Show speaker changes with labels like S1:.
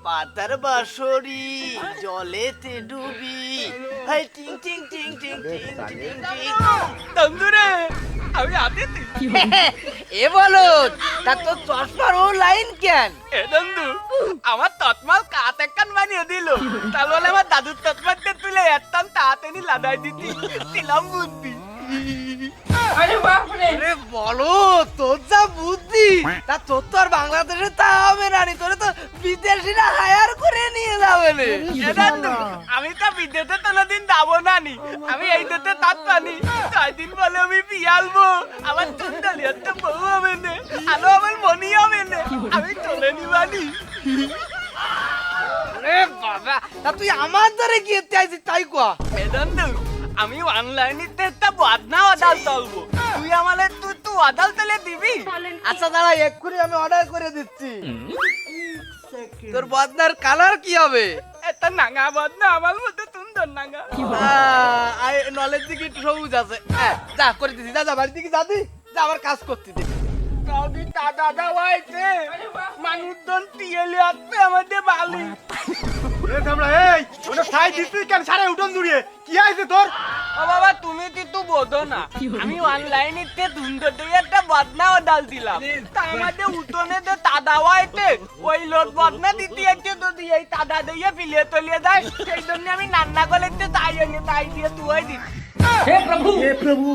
S1: পাতার বাঁশরি জলেতে ডুবি হাই টিং টিং টিং টিং টিং টিং টিং তন্দুরে আমি আদিতি এ বলো তা তো চশমার ও লাইন কেন এ বন্ধু আমার তৎমাল কাত একখান বানিয়ে দিল তার বলে আমার দাদুর তৎমালকে তুলে একদম তাড়াতাড়ি লাদাই দিতি দিলাম বুদ্ধি
S2: আরে বাপরে
S1: আরে বলো তোর যা বুদ্ধি তা তোর তো আর বাংলাদেশে তা হবে না রে, তোরে তো বিদেশিরা হায়ার করে নিয়ে যাবে রে আমি তো বিদেশে কোনোদিন যাবো না নি, আমি এই দেশে তাঁত পানি 6 দিন বলে আমি পিয়ালবো আমার চুন্ডালি একটা বউ হবে না আলো আমার মনি হবে না আমি চলে নিবানি আরে বাবা তা তুই আমার ধরে গিয়ে চাইছিস তাই কোয়া বেদান্ত আমি অনলাইনে একটা বদনা অর্ডার করবো তুই আমালে তুই অর্ডার দিলে দিবি আচ্ছা দাঁড়া এক্ষুনি আমি অর্ডার করে দিচ্ছি তোর বদনার কালার কি হবে এটা নাঙ্গা বদনা আমার মতো সুন্দর নাঙ্গা আই নলেজ দিকে একটু সবুজ আছে যা করে দিছি যা যা বাড়ি দিকে যা দি যা আমার কাজ করতে দে কাউদি দাদা হইছে মানুষজন টিয়েলে আসবে আমাদের বালি ও বাবা তুমি কিন্তু বোঝো না আমি অনলাইনে ধুন্দর দিয়ে একটা বদনা অর্ডার দিলাম তা আমাদের উঠোনে যে তাদা হইতে ওই লোক বদনা দিতে একটু তো দিয়ে তাদা দিয়ে ফিলিয়ে তলিয়ে দেয় সেই জন্য আমি রান্না করতে তাই দিয়ে তুই দিচ্ছি
S2: हे प्रभु